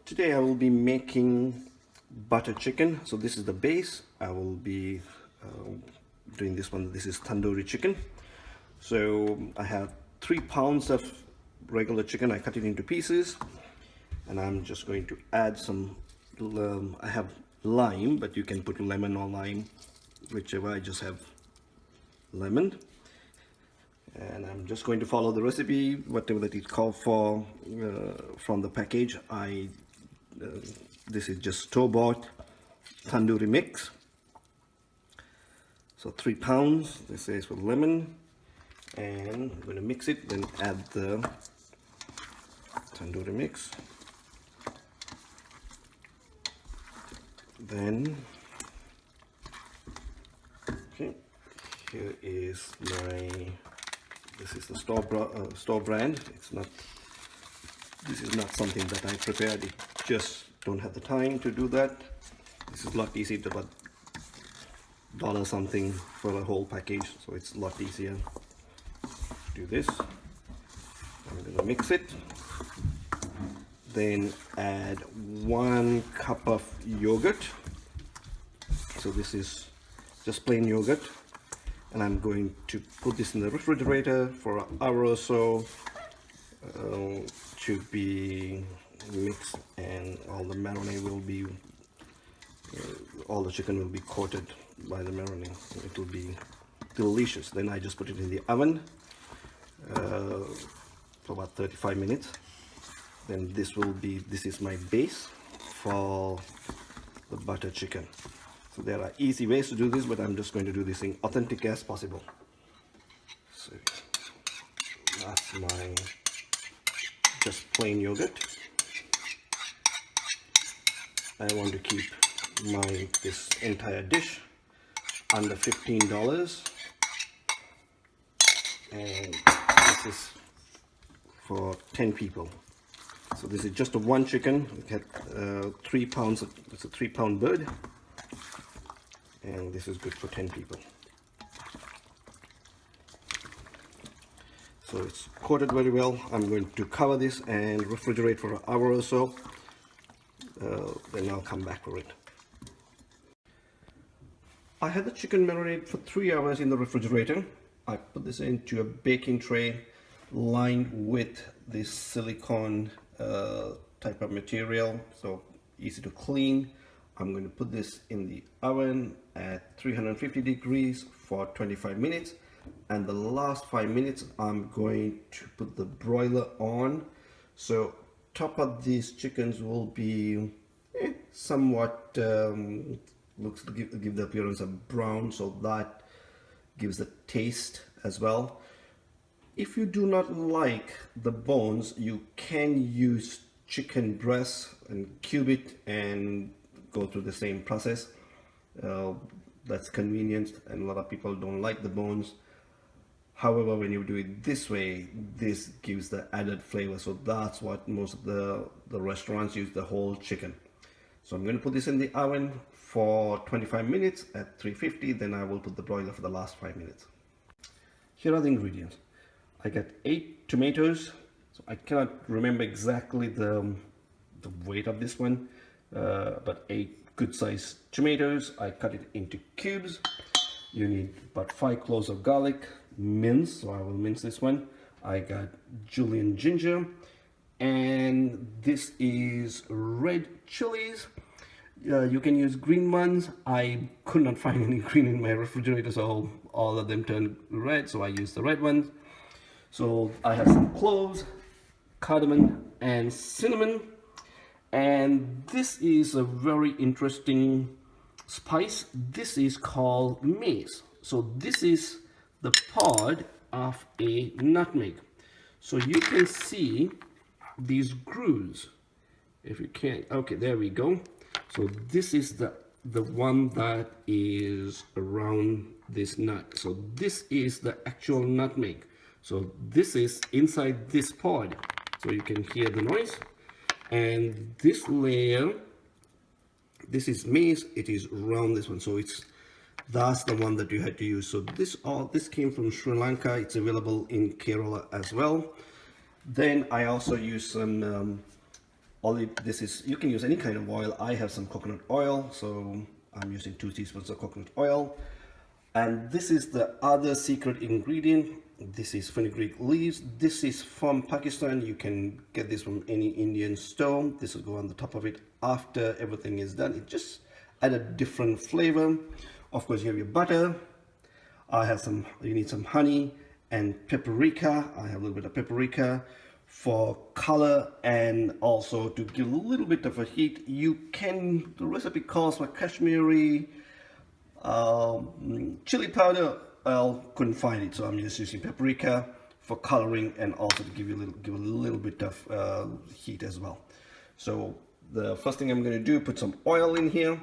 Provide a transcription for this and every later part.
Today I will be making butter chicken. So this is the base. I will be doing this one. This is tandoori chicken. So I have 3 pounds of regular chicken. I cut it into pieces, and I'm just going to add some I have lime, but you can put lemon or lime, whichever. I just have lemon, and I'm just going to follow the recipe, whatever that is called for from the package. This is just store-bought tandoori mix. So 3 pounds, this says with lemon, and I'm going to mix it, then add the tandoori mix. Then, okay, here is this is the store brand. This is not something that I prepared. It just don't have the time to do that. This is a lot easier, about $1 something for a whole package, so it's a lot easier to do this. I'm going to mix it, then add 1 cup of yogurt. So this is just plain yogurt, and I'm going to put this in the refrigerator for an hour or so to be mixed, and all the marinade will be all the chicken will be coated by the marinade. It will be delicious. Then I just put it in the oven for about 35 minutes. Then this is my base for the butter chicken. So there are easy ways to do this, but I'm just going to do this thing authentic as possible. So that's my just plain yogurt. I want to keep this entire dish under $15, and this is for 10 people. So this is just a one chicken. We get 3 pounds. It's a 3-pound bird, and this is good for 10 people. So it's coated very well. I'm going to cover this and refrigerate for an hour or so. Then I'll come back for it. I had the chicken marinate for 3 hours in the refrigerator. I put this into a baking tray lined with this silicone type of material, so easy to clean. I'm going to put this in the oven at 350 degrees for 25 minutes, and the last 5 minutes I'm going to put the broiler on. So top of these chickens will be somewhat looks to give the appearance of brown, so that gives the taste as well. If you do not like the bones, you can use chicken breast and cube it and go through the same process. That's convenient, and a lot of people don't like the bones. However, when you do it this way, this gives the added flavor. So that's what most of the restaurants use, the whole chicken. So I'm going to put this in the oven for 25 minutes at 350. Then I will put the broiler for the last 5 minutes. Here are the ingredients. I got 8 tomatoes. So I cannot remember exactly the weight of this one, but 8 good sized tomatoes. I cut it into cubes. You need about 5 cloves of garlic, minced, so I will mince this one. I got julienne ginger, and this is red chilies. You can use green ones. I could not find any green in my refrigerator, so all of them turned red, so I used the red ones. So I have some cloves, cardamom, and cinnamon. And this is a very interesting spice. This is called mace. So this is the pod of a nutmeg. So you can see these grooves, if you can. Okay, there we go. So this is the one that is around this nut. So this is the actual nutmeg. So this is inside this pod, so you can hear the noise. And this layer, this is mace. It is around this one, so that's the one that you had to use. So this came from Sri Lanka. It's available in Kerala as well. Then I also use some this is, you can use any kind of oil. I have some coconut oil, so I'm using 2 teaspoons of coconut oil. And this is the other secret ingredient. This is fenugreek leaves. This is from Pakistan. You can get this from any Indian store. This will go on the top of it after everything is done. It just add a different flavor. Of course, you have your butter. I have some, you need some honey and paprika. I have a little bit of paprika for color and also to give a little bit of a heat. You can, the recipe calls for Kashmiri chili powder. I couldn't find it, so I'm just using paprika for coloring and also to give a little bit of heat as well. So the first thing I'm going to do, put some oil in here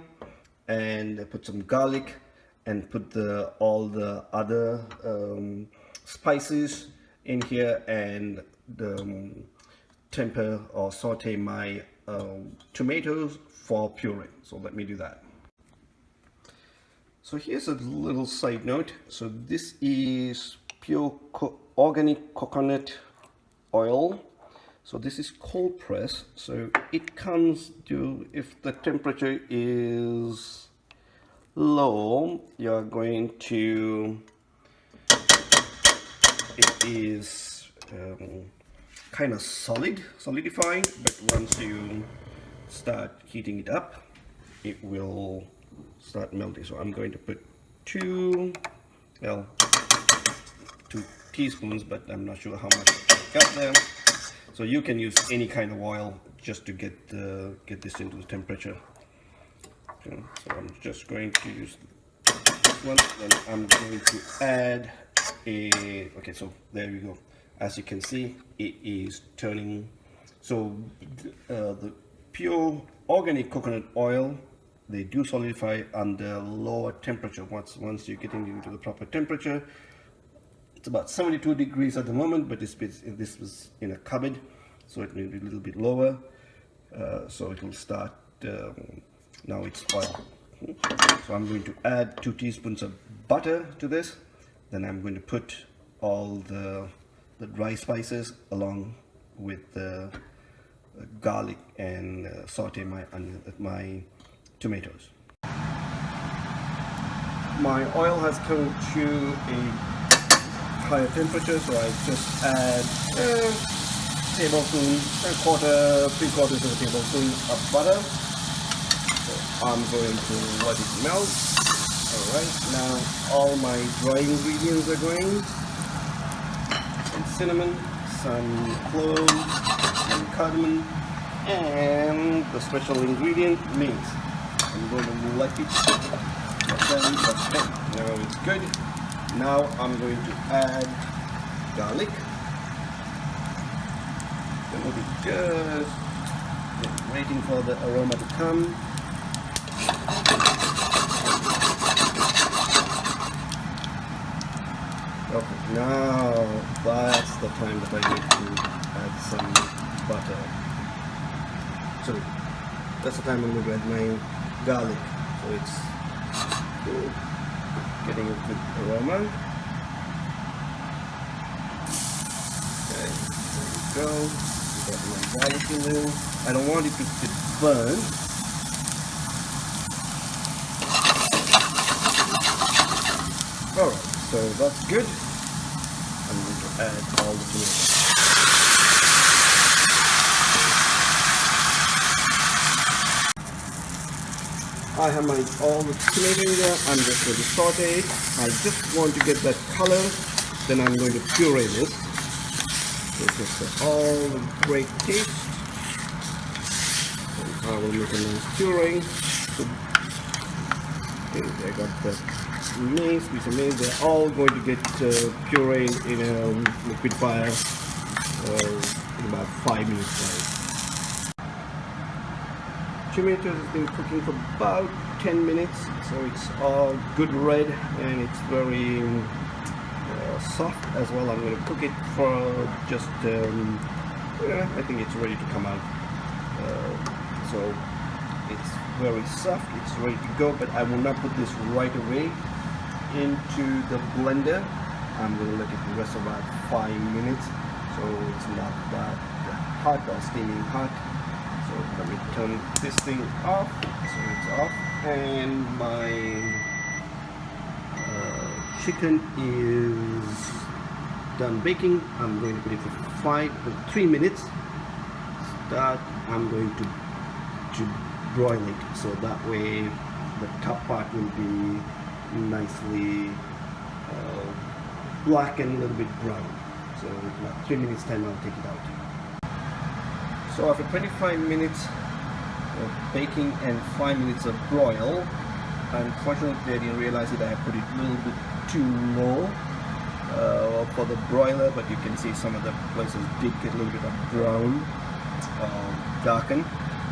and put some garlic and put all the other spices in here and temper or saute my tomatoes for puree. So let me do that. So here's a little side note. So this is pure organic coconut oil. So this is cold press. So it comes to, if the temperature is low, you're going to, it is kind of solidifying, but once you start heating it up, it will start melting. So I'm going to put 2 teaspoons, but I'm not sure how much I got there. So you can use any kind of oil just to get this into the temperature. Okay, so I'm just going to use this one, then I'm going to add okay, so there we go. As you can see, it is turning. So the pure organic coconut oil, they do solidify under lower temperature. Once you're getting into the proper temperature, it's about 72 degrees at the moment, but this was in a cupboard, so it may be a little bit lower. So it will start, now it's oil. So I'm going to add 2 teaspoons of butter to this. Then I'm going to put all the dry spices along with the garlic and saute my tomatoes. My oil has come to a higher temperature, so I just add a tablespoon, 3/4 of a tablespoon of butter. So I'm going to let it melt. Alright, now all my dry ingredients are going. Some cinnamon, some cloves, some cardamom, and the special ingredient, mint. I'm going to let it now it's good. Now I'm going to add garlic. Then we'll be just waiting for the aroma to come. Okay, now that's the time that I need to add some butter. So that's the time I'm going to add my garlic. So it's getting a good aroma. Okay, there we go. Got my garlic in there. I don't want it to burn. Alright, so that's good. I'm going to add all the tomatoes. I have all the tomato in there. I'm just going to saute it. I just want to get that color. Then I'm going to puree this. So just all the great taste. And I will make a nice puree. So, okay, I got the maize, piece of maize. They're all going to get pureed in a liquidifier in about 5 minutes. Tomatoes has been cooking for about 10 minutes, so it's all good red and it's very soft as well. I'm going to cook it for just I think it's ready to come out. So it's very soft, it's ready to go, but I will not put this right away into the blender. I'm going to let it rest about 5 minutes, so it's not that hot or steaming hot. So let me turn this thing off, so it's off, and my chicken is done baking. I'm going to put it for 3 minutes. That I'm going to broil it, so that way the top part will be nicely black and a little bit brown. So in about 3 minutes time I'll take it out. So after 25 minutes of baking and 5 minutes of broil, unfortunately I didn't realize that I had put it a little bit too low for the broiler, but you can see some of the places did get a little bit of brown, darken,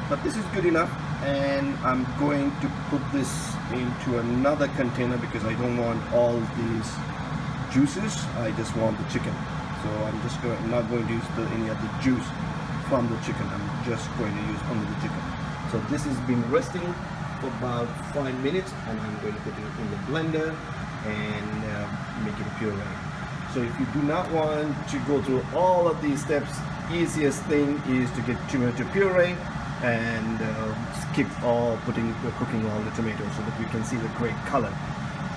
but this is good enough, and I'm going to put this into another container because I don't want all these juices. I just want the chicken, so I'm just not going to use any of the juice from the chicken. I'm just going to use only the chicken. So this has been resting for about 5 minutes, and I'm going to put it in the blender and make it puree. So if you do not want to go through all of these steps, easiest thing is to get tomato puree and skip cooking all the tomatoes so that we can see the great color.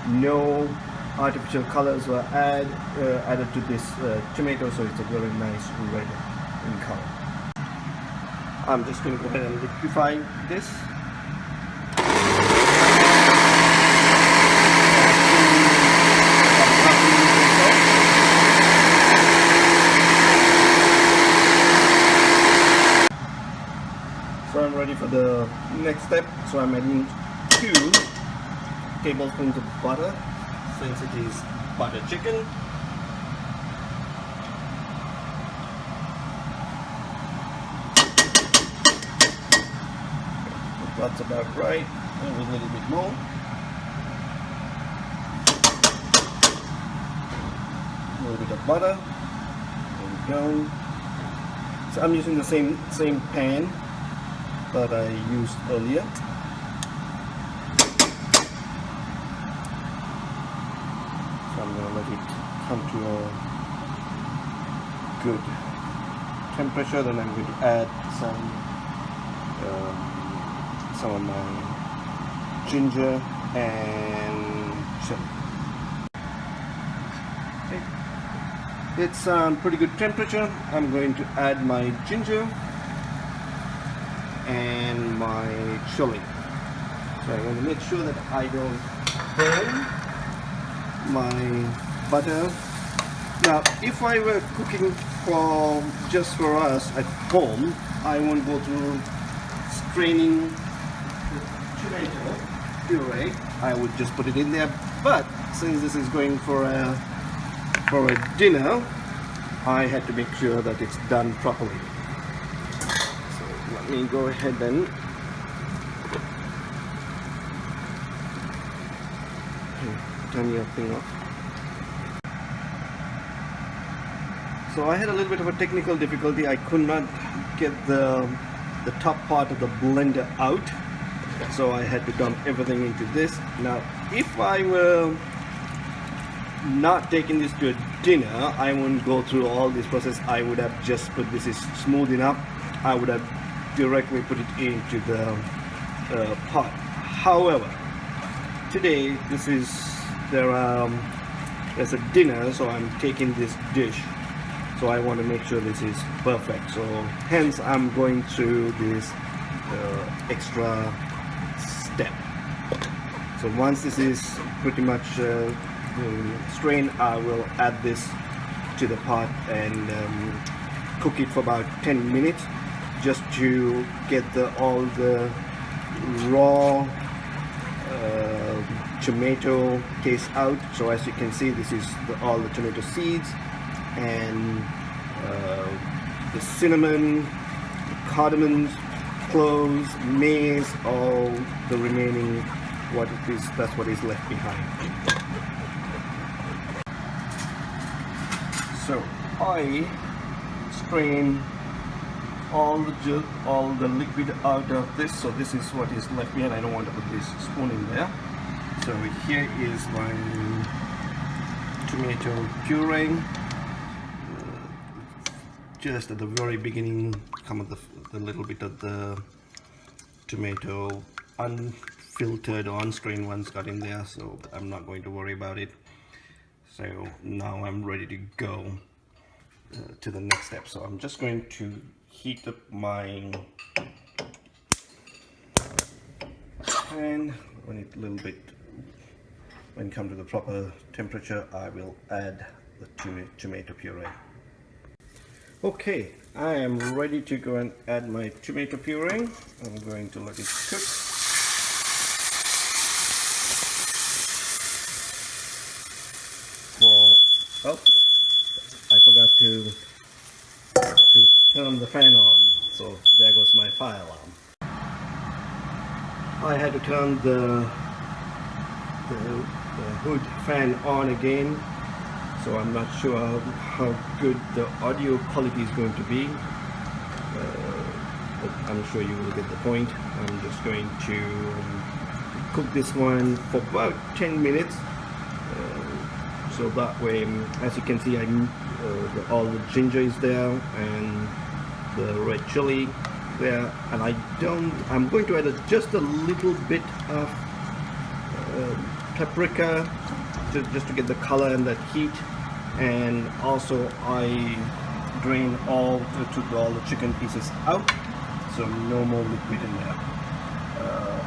No artificial colors were added to this tomato, so it's a very nice red in color. I'm just going to go ahead and liquefy this. So I'm ready for the next step. So I'm adding 2 tablespoons of butter, since it is butter chicken. That's about right. Maybe a little bit more. A little bit of butter. There we go. So I'm using the same pan that I used earlier. So I'm going to let it come to a good temperature. Then I'm going to add some of my ginger and chili. Okay. It's pretty good temperature. I'm going to add my ginger and my chili. So I want to make sure that I don't burn my butter. Now, if I were cooking just for us at home, I won't go through straining tomato puree. I would just put it in there, but since this is going for a dinner, I had to make sure that it's done properly. So let me go ahead and turn your thing off. So I had a little bit of a technical difficulty. I could not get the top part of the blender out, so I had to dump everything into this. Now, if I were not taking this to a dinner, I wouldn't go through all this process. I would have just put this is smooth enough. I would have directly put it into the pot. However, today there's a dinner, so I'm taking this dish. So I want to make sure this is perfect. So hence I'm going through this extra step. So once this is pretty much strained, I will add this to the pot and cook it for about 10 minutes just to get all the raw tomato taste out. So as you can see, this is all the tomato seeds and the cinnamon, the cardamom, cloves, mace, all the remaining that's what is left behind. So I strain all the liquid out of this. So this is what is left behind. I don't want to put this spoon in there. So here is my tomato puree. just at the very beginning, some of the little bit of the tomato unfiltered or unstrained ones got in there, so I'm not going to worry about it. So now I'm ready to go to the next step. So I'm just going to heat up my pan. When it comes to the proper temperature, I will add the tomato puree. Okay, I am ready to go and add my tomato puree. I'm going to let it cook. Oh, I forgot to turn the fan on, so there goes my fire alarm. I had to turn the hood fan on again, so I'm not sure how good the audio quality is going to be, but I'm sure you will get the point. I'm just going to cook this one for about 10 minutes. So that way, as you can see, all the ginger is there and the red chili there, and I'm going to add just a little bit of paprika just to get the color and that heat, and also I drain took all the chicken pieces out, so no more liquid in there.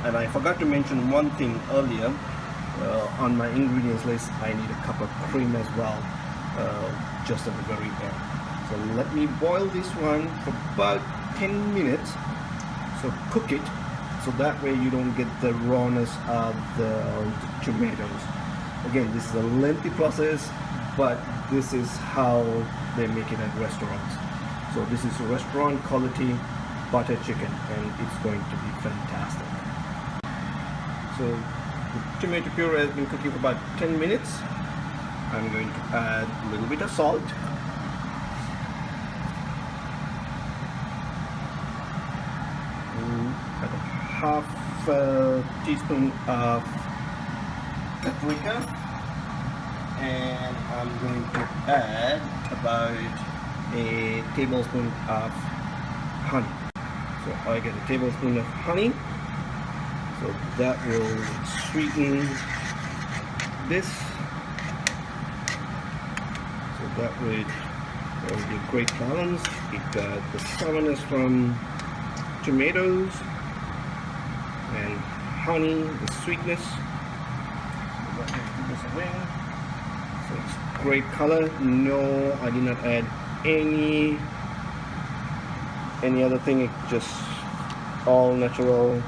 And I forgot to mention one thing earlier. On my ingredients list, I need a cup of cream as well, just at the very end. So let me boil this one for about 10 minutes. So cook it, so that way you don't get the rawness of the tomatoes. Again, this is a lengthy process, but this is how they make it at restaurants. So this is restaurant quality butter chicken, and it's going to be fantastic. So the tomato puree has been cooking for about 10 minutes. I'm going to add a little bit of salt. Add a half teaspoon of paprika. And I'm going to add about a tablespoon of honey. So I get a tablespoon of honey. So that will sweeten this. So that will be a great balance. It got the sourness from tomatoes and honey, the sweetness. So that will give this away. So it's great color. No, I did not add any other thing. It's just all natural.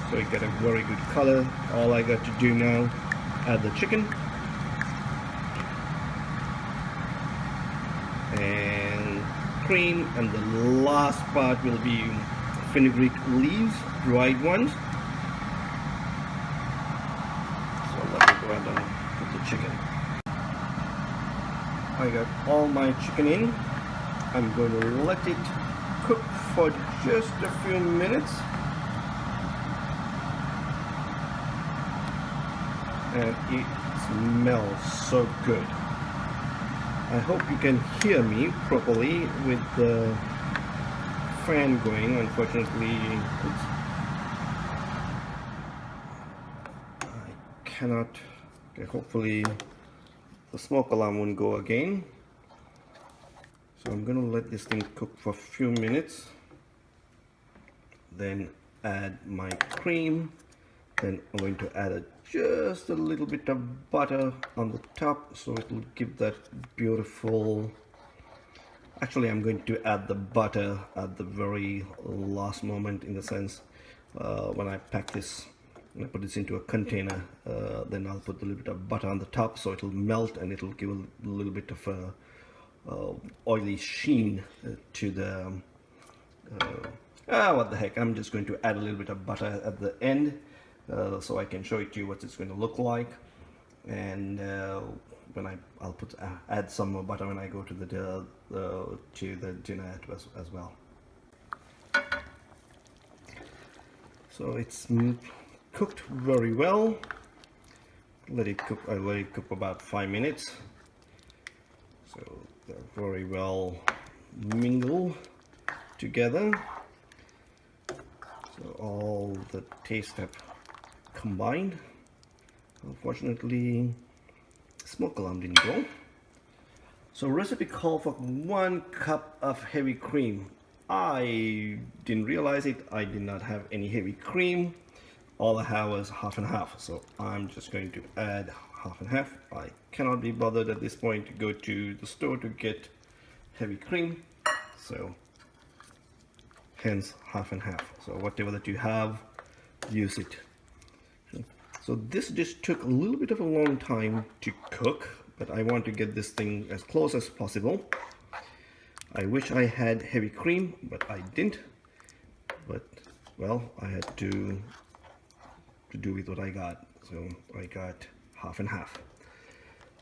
So you get a very good color. All I got to do now, add the chicken and cream, and the last part will be fenugreek leaves, dried ones. So let me go ahead and put the chicken. I got all my chicken in. I'm going to let it cook for just a few minutes. And it smells so good. I hope you can hear me properly with the fan going. Unfortunately, I cannot. Okay, hopefully the smoke alarm won't go again. So I'm going to let this thing cook for a few minutes, then add my cream. Then I'm going to add just a little bit of butter on the top, so it will give that beautiful. Actually, I'm going to add the butter at the very last moment, in the sense when I pack this, when I put this into a container, then I'll put a little bit of butter on the top, so it'll melt and it'll give a little bit of a oily sheen to the. What the heck! I'm just going to add a little bit of butter at the end. So I can show it to you what it's going to look like, and when I'll add some more butter when I go to the dinner as well. So it's cooked very well. Let it cook. I let it cook about 5 minutes. So they're very well mingle together. So all the taste have combined. Unfortunately, smoke alarm didn't go. So recipe called for 1 cup of heavy cream. I didn't realize it. I did not have any heavy cream. All I have was half and half. So I'm just going to add half and half. I cannot be bothered at this point to go to the store to get heavy cream. So hence half and half. So whatever that you have, use it. So this dish took a little bit of a long time to cook, but I want to get this thing as close as possible. I wish I had heavy cream, but I didn't. But well, I had to do with what I got. So I got half and half.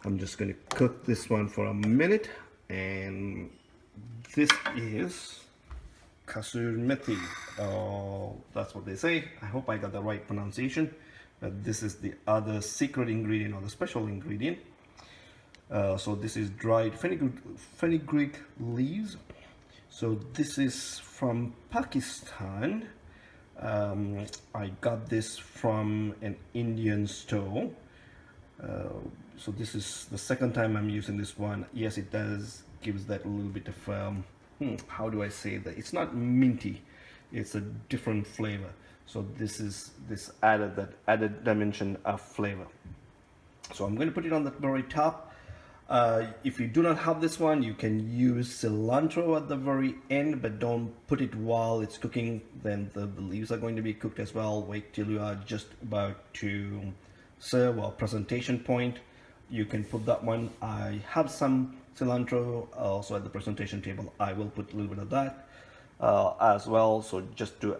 I'm just going to cook this one for a minute, and this is kasuri methi. That's what they say. I hope I got the right pronunciation. But this is the other secret ingredient or the special ingredient. So this is dried fenugreek leaves. So this is from Pakistan. I got this from an Indian store. So this is the second time I'm using this one. Yes, it does gives that a little bit of how do I say that? It's not minty. It's a different flavor. So this is that added dimension of flavor. So I'm going to put it on the very top. If you do not have this one, you can use cilantro at the very end, but don't put it while it's cooking. Then the leaves are going to be cooked as well. Wait till you are just about to serve or presentation point. You can put that one. I have some cilantro also at the presentation table. I will put a little bit of that as well, so just to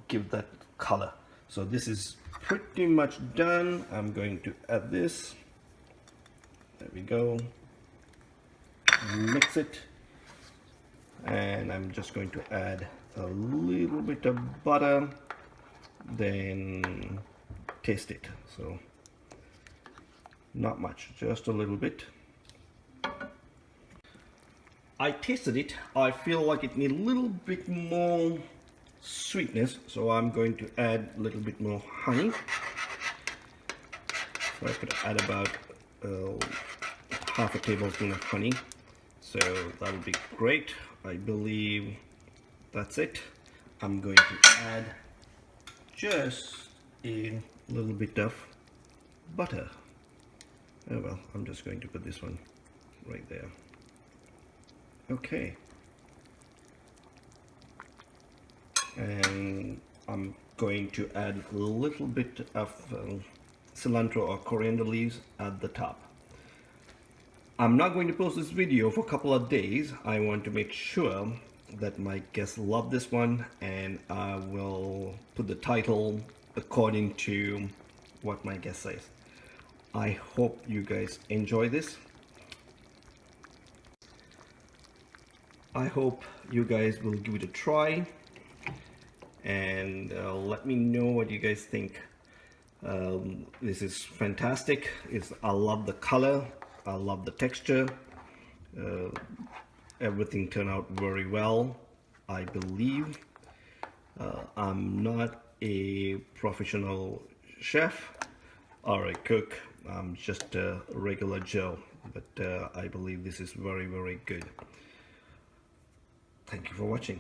give that color. So this is pretty much done. I'm going to add this. There we go. Mix it, and I'm just going to add a little bit of butter, then taste it. So not much, just a little bit. I tasted it. I feel like it needs a little bit more sweetness, so I'm going to add a little bit more honey. So I could add about half a tablespoon of honey, so that would be great. I believe that's it. I'm going to add just a little bit of butter. Oh well, I'm just going to put this one right there. Okay, and I'm going to add a little bit of cilantro or coriander leaves at the top. I'm not going to post this video for a couple of days. I want to make sure that my guests love this one, and I will put the title according to what my guest says. I hope you guys enjoy this. I hope you guys will give it a try, and let me know what you guys think. This is fantastic. I love the color. I love the texture. Everything turned out very well, I believe. I'm not a professional chef or a cook. I'm just a regular Joe, but I believe this is very, very good. Thank you for watching.